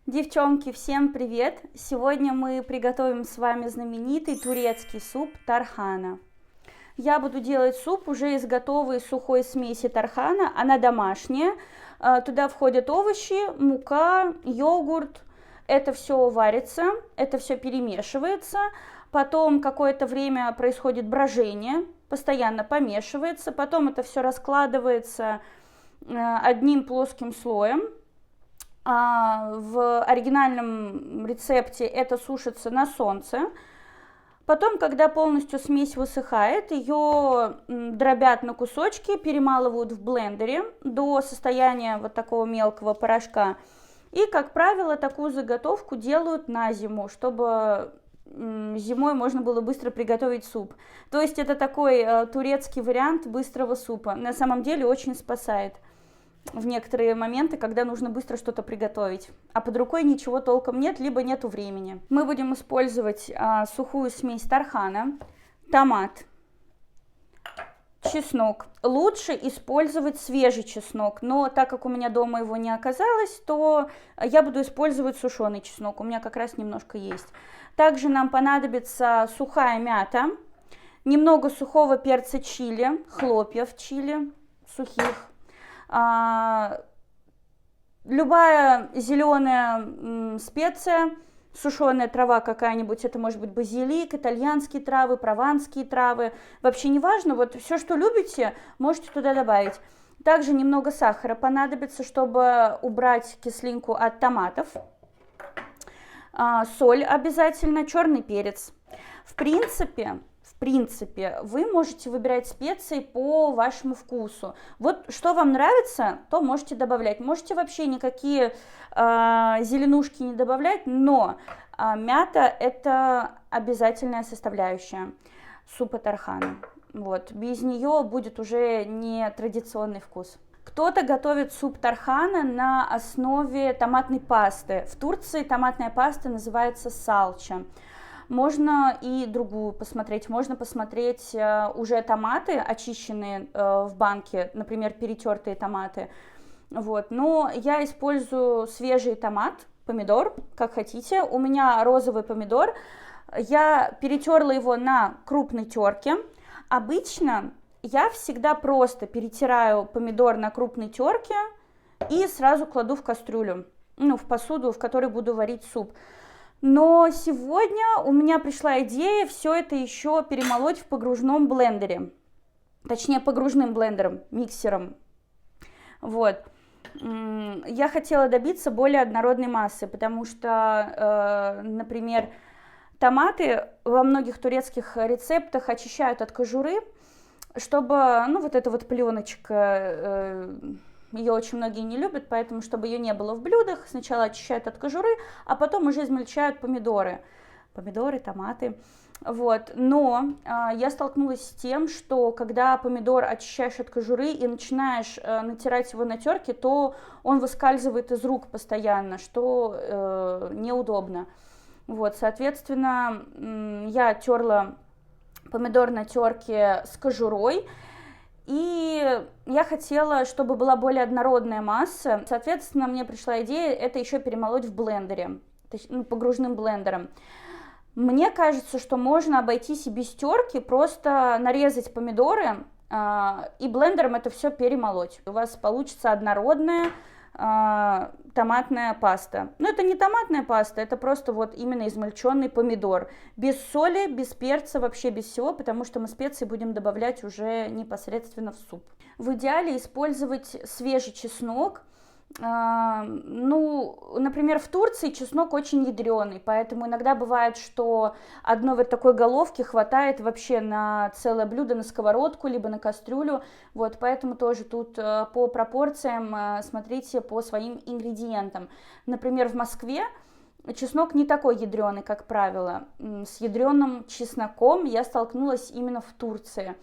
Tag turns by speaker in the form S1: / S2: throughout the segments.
S1: Девчонки, всем привет! Сегодня мы приготовим с вами знаменитый турецкий суп тархана. Я буду делать суп уже из готовой сухой смеси тархана, она домашняя. Туда входят овощи, мука, йогурт. Это все варится, это все перемешивается. Потом какое-то время происходит брожение, постоянно помешивается. Потом это все раскладывается одним плоским слоем. В оригинальном рецепте это сушится на солнце. Потом, когда полностью смесь высыхает, ее дробят на кусочки, перемалывают в блендере до состояния вот такого мелкого порошка. И, как правило, такую заготовку делают на зиму, чтобы зимой можно было быстро приготовить суп. То есть это такой турецкий вариант быстрого супа. На самом деле очень спасает в некоторые моменты, когда нужно быстро что-то приготовить, а под рукой ничего толком нет, либо нету времени. Мы будем использовать сухую смесь тархана, томат, чеснок. Лучше использовать свежий чеснок, но так как у меня дома его не оказалось, то я буду использовать сушеный чеснок, у меня как раз немножко есть. Также нам понадобится сухая мята, немного сухого перца чили, хлопьев чили сухих, любая зеленая специя, сушеная трава какая-нибудь, это может быть базилик, итальянские травы, прованские травы, вообще не важно, вот все, что любите, можете туда добавить. Также немного сахара понадобится, чтобы убрать кислинку от томатов, соль обязательно, черный перец. В принципе, вы можете выбирать специи по вашему вкусу. Вот что вам нравится, то можете добавлять. Можете вообще никакие зеленушки не добавлять, но мята – это обязательная составляющая супа тархана. Вот. Без нее будет уже не традиционный вкус. Кто-то готовит суп тархана на основе томатной пасты. В Турции томатная паста называется салча. Можно и другую посмотреть. Можно посмотреть уже томаты, очищенные в банке, например, перетертые томаты. Вот. Но я использую свежий томат, помидор, как хотите. У меня розовый помидор. Я перетерла его на крупной терке. Обычно я всегда просто перетираю помидор на крупной терке и сразу кладу в кастрюлю, в посуду, в которой буду варить суп. Но сегодня у меня пришла идея все это еще перемолоть в погружном блендере. Точнее, погружным блендером, миксером. Вот. Я хотела добиться более однородной массы, потому что, например, томаты во многих турецких рецептах очищают от кожуры, чтобы, вот эта вот пленочка... Ее очень многие не любят, поэтому, чтобы ее не было в блюдах, сначала очищают от кожуры, а потом уже измельчают помидоры, томаты. Вот. Но я столкнулась с тем, что когда помидор очищаешь от кожуры и начинаешь натирать его на терке, то он выскальзывает из рук постоянно, что неудобно. Вот. Соответственно, я терла помидор на терке с кожурой. И я хотела, чтобы была более однородная масса. Соответственно, мне пришла идея это еще перемолоть в блендере, погружным блендером. Мне кажется, что можно обойтись и без терки, просто нарезать помидоры и блендером это все перемолоть. У вас получится однородная томатная паста. Но это не томатная паста, это просто вот именно измельченный помидор. Без соли, без перца, вообще без всего, потому что мы специи будем добавлять уже непосредственно в суп. В идеале использовать свежий чеснок. Например, в Турции чеснок очень ядреный, поэтому иногда бывает, что одной вот такой головки хватает вообще на целое блюдо, на сковородку, либо на кастрюлю, вот, поэтому тоже тут по пропорциям смотрите по своим ингредиентам. Например, в Москве чеснок не такой ядреный, как правило. С ядреным чесноком я столкнулась именно в Турции.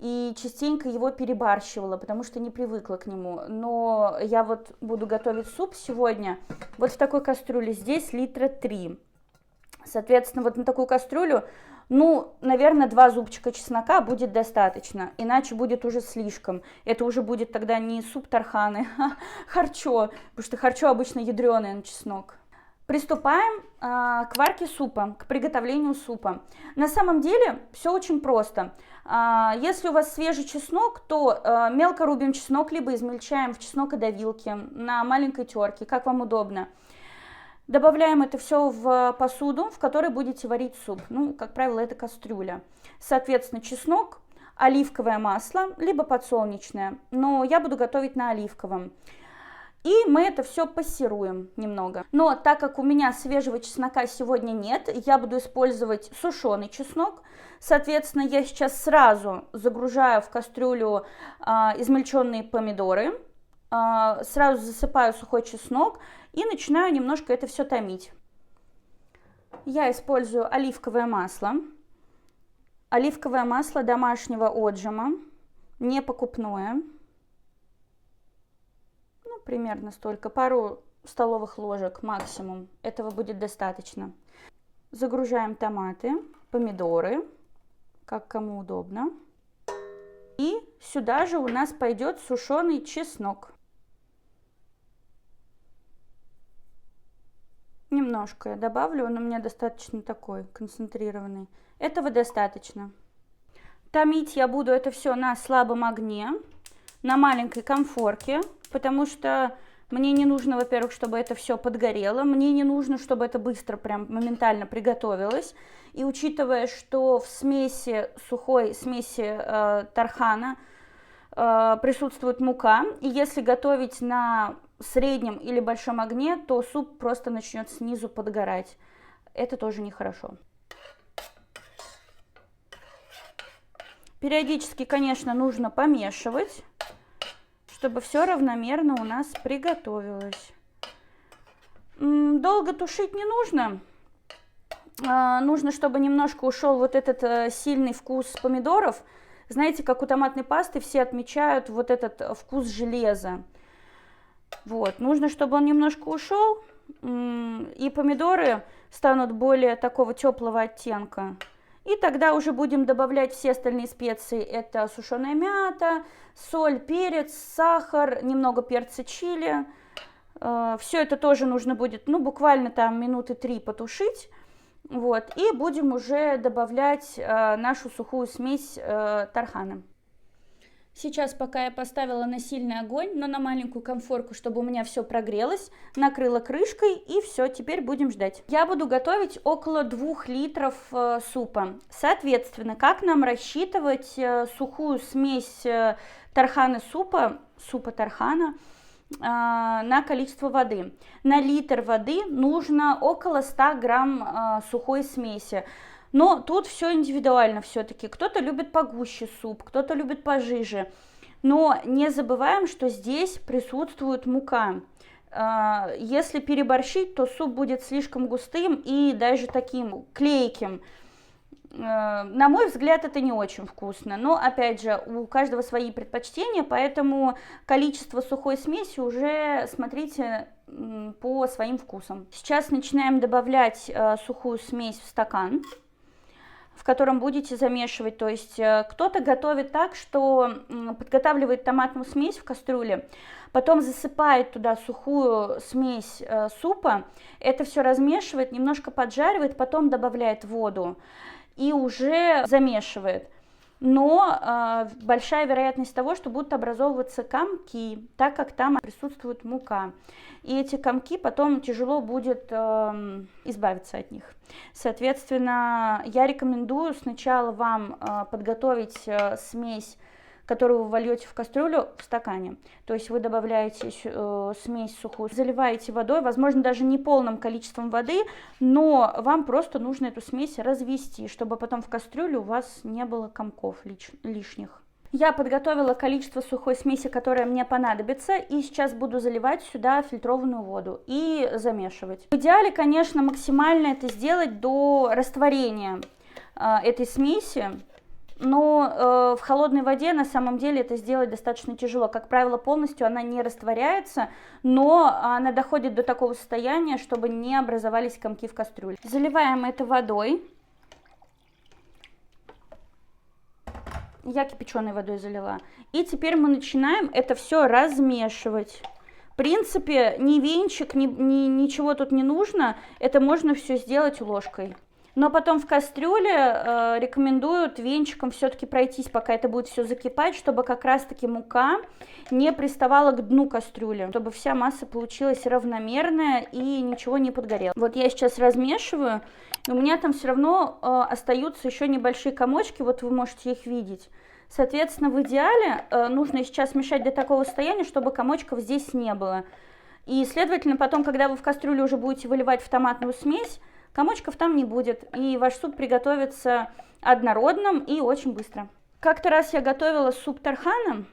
S1: И частенько его перебарщивала, потому что не привыкла к нему. Но я вот буду готовить суп сегодня вот в такой кастрюле. Здесь 3 литра. Соответственно, вот на такую кастрюлю, наверное, 2 зубчика чеснока будет достаточно. Иначе будет уже слишком. Это уже будет тогда не суп тарханы, а харчо. Потому что харчо обычно ядреный на чеснок. Приступаем к варке супа, к приготовлению супа. На самом деле все очень просто. Если у вас свежий чеснок, то мелко рубим чеснок, либо измельчаем в чеснокодавилке на маленькой терке, как вам удобно. Добавляем это все в посуду, в которой будете варить суп. Ну, как правило, это кастрюля. Соответственно, чеснок, оливковое масло, либо подсолнечное. Но я буду готовить на оливковом. И мы это все пассируем немного. Но так как у меня свежего чеснока сегодня нет, я буду использовать сушеный чеснок. Соответственно, я сейчас сразу загружаю в кастрюлю измельченные помидоры, сразу засыпаю сухой чеснок и начинаю немножко это все томить. Я использую оливковое масло. Оливковое масло домашнего отжима, не покупное. Ну, примерно столько, пару столовых ложек максимум. Этого будет достаточно. Загружаем томаты, помидоры, как кому удобно. И сюда же у нас пойдет сушеный чеснок. Немножко я добавлю, он у меня достаточно такой концентрированный. Этого достаточно. Томить я буду это все на слабом огне, на маленькой конфорке, потому что мне не нужно, во-первых, чтобы это все подгорело, мне не нужно, чтобы это быстро, прям моментально приготовилось. И учитывая, что в сухой смеси тархана присутствует мука, и если готовить на среднем или большом огне, то суп просто начнет снизу подгорать. Это тоже нехорошо. Периодически, конечно, нужно помешивать, чтобы все равномерно у нас приготовилось. Долго тушить не нужно. Нужно, чтобы немножко ушел вот этот сильный вкус помидоров. Знаете, как у томатной пасты все отмечают вот этот вкус железа. Вот, нужно, чтобы он немножко ушел, и помидоры станут более такого теплого оттенка. И тогда уже будем добавлять все остальные специи. Это сушеная мята, соль, перец, сахар, немного перца чили. Все это тоже нужно будет, ну, буквально там минуты 3 потушить. Вот, и будем уже добавлять нашу сухую смесь тархана. Сейчас, пока я поставила на сильный огонь, но на маленькую конфорку, чтобы у меня все прогрелось, накрыла крышкой, и все, теперь будем ждать. Я буду готовить около 2 литров супа. Соответственно, как нам рассчитывать сухую смесь тархана супа тархана на количество воды? На литр воды нужно около 100 грамм сухой смеси. Но тут все индивидуально все-таки. Кто-то любит погуще суп, кто-то любит пожиже. Но не забываем, что здесь присутствует мука. Если переборщить, то суп будет слишком густым и даже таким клейким. На мой взгляд, это не очень вкусно. Но, опять же, у каждого свои предпочтения, поэтому количество сухой смеси уже смотрите по своим вкусам. Сейчас начинаем добавлять сухую смесь в стакан, в котором будете замешивать. То есть кто-то готовит так, что подготавливает томатную смесь в кастрюле, потом засыпает туда сухую смесь супа, это все размешивает, немножко поджаривает, потом добавляет воду и уже замешивает. Но большая вероятность того, что будут образовываться комки, так как там присутствует мука. И эти комки потом тяжело будет избавиться от них. Соответственно, я рекомендую сначала вам подготовить смесь, которую вы вольете в кастрюлю, в стакане. То есть вы добавляете смесь сухую, заливаете водой, возможно, даже не полным количеством воды, но вам просто нужно эту смесь развести, чтобы потом в кастрюле у вас не было комков лишних. Я подготовила количество сухой смеси, которое мне понадобится, и сейчас буду заливать сюда фильтрованную воду и замешивать. В идеале, конечно, максимально это сделать до растворения этой смеси, но в холодной воде на самом деле это сделать достаточно тяжело. Как правило, полностью она не растворяется, но она доходит до такого состояния, чтобы не образовались комки в кастрюле. Заливаем это водой. Я кипяченой водой залила. И теперь мы начинаем это все размешивать. В принципе, ни венчик, ничего тут не нужно, это можно все сделать ложкой. Но потом в кастрюле рекомендуют венчиком все-таки пройтись, пока это будет все закипать, чтобы как раз-таки мука не приставала к дну кастрюли, чтобы вся масса получилась равномерная и ничего не подгорело. Вот я сейчас размешиваю, и у меня там все равно остаются еще небольшие комочки, вот вы можете их видеть. Соответственно, в идеале нужно сейчас мешать до такого состояния, чтобы комочков здесь не было. И, следовательно, потом, когда вы в кастрюле уже будете выливать в томатную смесь, комочков там не будет, и ваш суп приготовится однородным и очень быстро. Как-то раз я готовила суп тархана,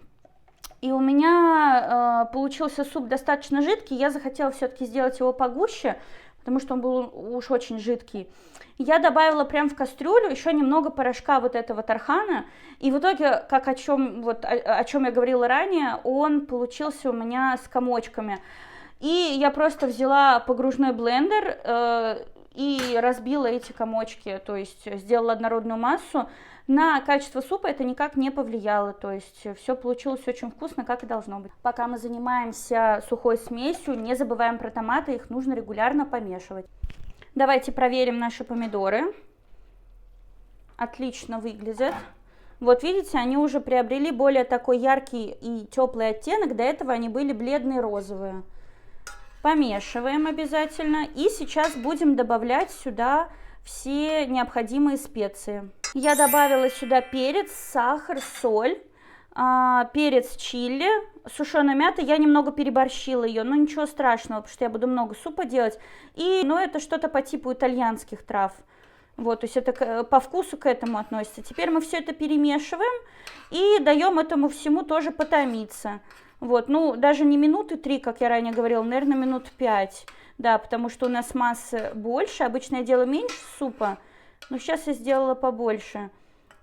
S1: и у меня получился суп достаточно жидкий, я захотела все-таки сделать его погуще, потому что он был уж очень жидкий. Я добавила прям в кастрюлю еще немного порошка вот этого тархана, и в итоге, как о чем я говорила ранее, он получился у меня с комочками. И я просто взяла погружной блендер и разбила эти комочки, то есть сделала однородную массу. На качество супа это никак не повлияло, то есть все получилось очень вкусно, как и должно быть. Пока мы занимаемся сухой смесью, не забываем про томаты, их нужно регулярно помешивать. Давайте проверим наши помидоры. Отлично выглядят. Вот видите, они уже приобрели более такой яркий и теплый оттенок, до этого они были бледные розовые. Помешиваем обязательно. И сейчас будем добавлять сюда все необходимые специи. Я добавила сюда перец, сахар, соль, перец чили, сушеная мята. Я немного переборщила ее, но ничего страшного, потому что я буду много супа делать. Но это что-то по типу итальянских трав. Вот, то есть это по вкусу к этому относится. Теперь мы все это перемешиваем и даем этому всему тоже потомиться. Вот, ну, даже не минуты 3, как я ранее говорила, наверное, минут 5, да, потому что у нас массы больше, обычно я делаю меньше супа, но сейчас я сделала побольше.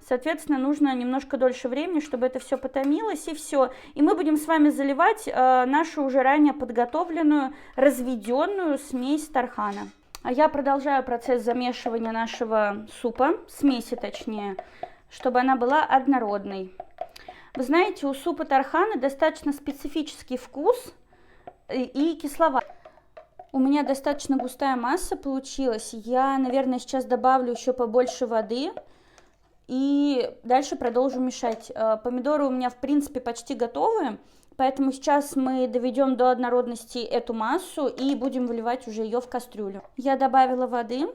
S1: Соответственно, нужно немножко дольше времени, чтобы это все потомилось, и все. И мы будем с вами заливать нашу уже ранее подготовленную, разведенную смесь тархана. А я продолжаю процесс замешивания нашего супа, смеси точнее, чтобы она была однородной. Вы знаете, у супа тархана достаточно специфический вкус и кисловат. У меня достаточно густая масса получилась. Я, наверное, сейчас добавлю еще побольше воды и дальше продолжу мешать. Помидоры у меня, в принципе, почти готовы, поэтому сейчас мы доведем до однородности эту массу и будем выливать уже ее в кастрюлю. Я добавила воды.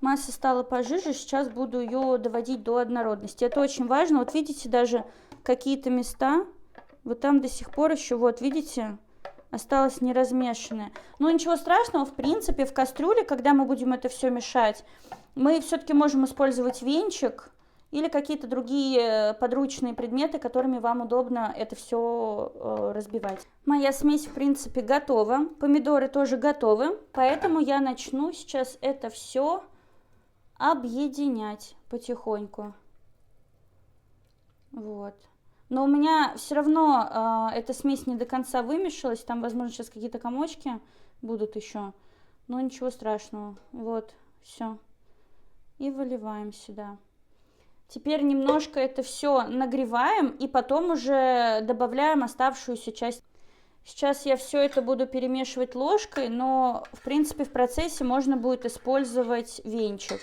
S1: Масса стала пожиже, сейчас буду ее доводить до однородности. Это очень важно. Вот видите, даже какие-то места, вот там до сих пор еще, вот видите, осталось неразмешанное. Но ничего страшного, в принципе, в кастрюле, когда мы будем это все мешать, мы все-таки можем использовать венчик или какие-то другие подручные предметы, которыми вам удобно это все разбивать. Моя смесь, в принципе, готова. Помидоры тоже готовы, поэтому я начну сейчас это все объединять потихоньку. Вот. Но у меня все равно эта смесь не до конца вымешалась. Там, возможно, сейчас какие-то комочки будут еще. Но ничего страшного. Вот, все. И выливаем сюда. Теперь немножко это все нагреваем и потом уже добавляем оставшуюся часть. Сейчас я все это буду перемешивать ложкой, но, в принципе, в процессе можно будет использовать венчик.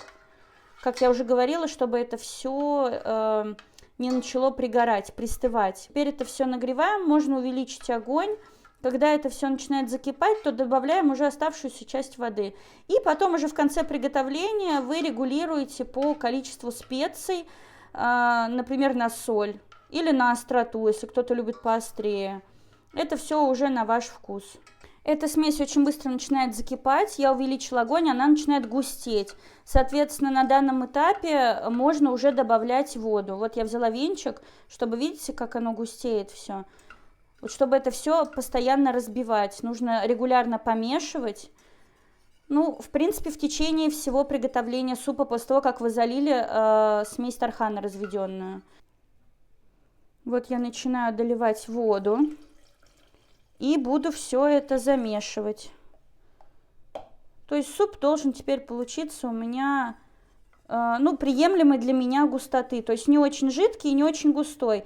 S1: Как я уже говорила, чтобы это все не начало пригорать, пристывать. Теперь это все нагреваем, можно увеличить огонь. Когда это все начинает закипать, то добавляем уже оставшуюся часть воды. И потом уже в конце приготовления вы регулируете по количеству специй, например, на соль или на остроту, если кто-то любит поострее. Это все уже на ваш вкус. Эта смесь очень быстро начинает закипать, я увеличила огонь, она начинает густеть. Соответственно, на данном этапе можно уже добавлять воду. Вот я взяла венчик, чтобы, видите, как оно густеет все. Вот чтобы это все постоянно разбивать, нужно регулярно помешивать. Ну, в принципе, в течение всего приготовления супа, после того, как вы залили смесь тархана разведенную. Вот я начинаю доливать воду. И буду все это замешивать. То есть суп должен теперь получиться у меня, приемлемой для меня густоты. То есть не очень жидкий и не очень густой.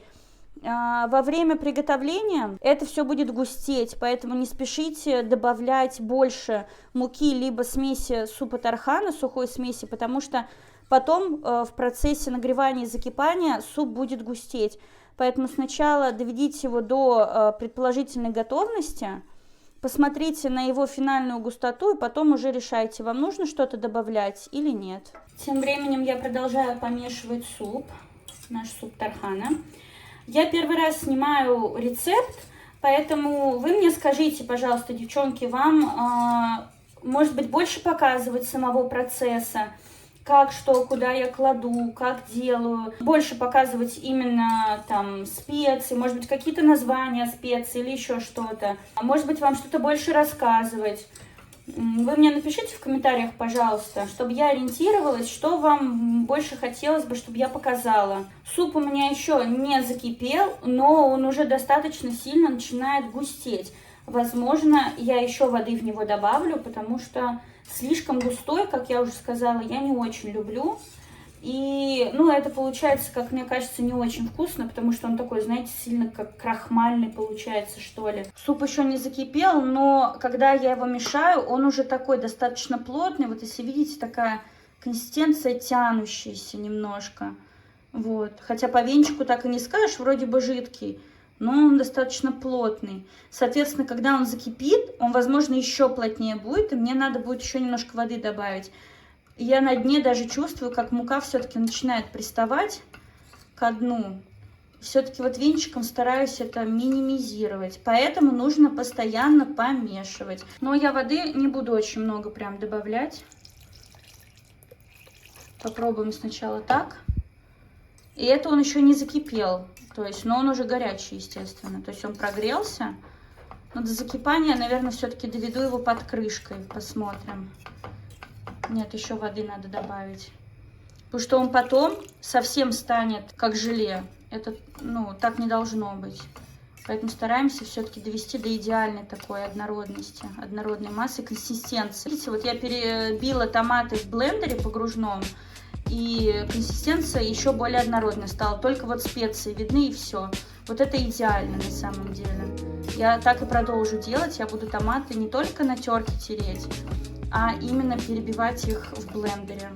S1: во время приготовления это все будет густеть, поэтому не спешите добавлять больше муки либо смеси супа тархана, сухой смеси, потому что потом в процессе нагревания и закипания суп будет густеть. Поэтому сначала доведите его до предположительной готовности, посмотрите на его финальную густоту и потом уже решайте, вам нужно что-то добавлять или нет. Тем временем я продолжаю помешивать суп, наш суп тархана. Я первый раз снимаю рецепт, поэтому вы мне скажите, пожалуйста, девчонки, вам, может быть, больше показывать самого процесса, как, что, куда я кладу, как делаю, больше показывать именно там специи, может быть, какие-то названия специй или еще что-то, может быть, вам что-то больше рассказывать. Вы мне напишите в комментариях, пожалуйста, чтобы я ориентировалась, что вам больше хотелось бы, чтобы я показала. Суп у меня еще не закипел, но он уже достаточно сильно начинает густеть. Возможно, я еще воды в него добавлю, потому что слишком густой, как я уже сказала, я не очень люблю. И, ну, это получается, как мне кажется, не очень вкусно, потому что он такой, знаете, сильно как крахмальный получается, что ли. Суп еще не закипел, но когда я его мешаю, он уже такой достаточно плотный. Вот если видите, такая консистенция тянущаяся немножко. Вот. Хотя по венчику так и не скажешь, вроде бы жидкий, но он достаточно плотный. Соответственно, когда он закипит, он, возможно, еще плотнее будет, и мне надо будет еще немножко воды добавить. Я на дне даже чувствую, как мука все-таки начинает приставать ко дну. Все-таки вот венчиком стараюсь это минимизировать. Поэтому нужно постоянно помешивать. Но я воды не буду очень много прям добавлять. Попробуем сначала так. И это он еще не закипел. То есть, но он уже горячий, естественно. То есть он прогрелся. Но до закипания, наверное, все-таки доведу его под крышкой. Посмотрим. Нет, еще воды надо добавить. Потому что он потом совсем станет как желе. Это, ну, так не должно быть. Поэтому стараемся все-таки довести до идеальной такой однородности, однородной массы, консистенции. Видите, вот я перебила томаты в блендере погружном, и консистенция еще более однородная стала. Только вот специи видны, и все. Вот это идеально на самом деле. Я так и продолжу делать. Я буду томаты не только на терке тереть, а именно перебивать их в блендере.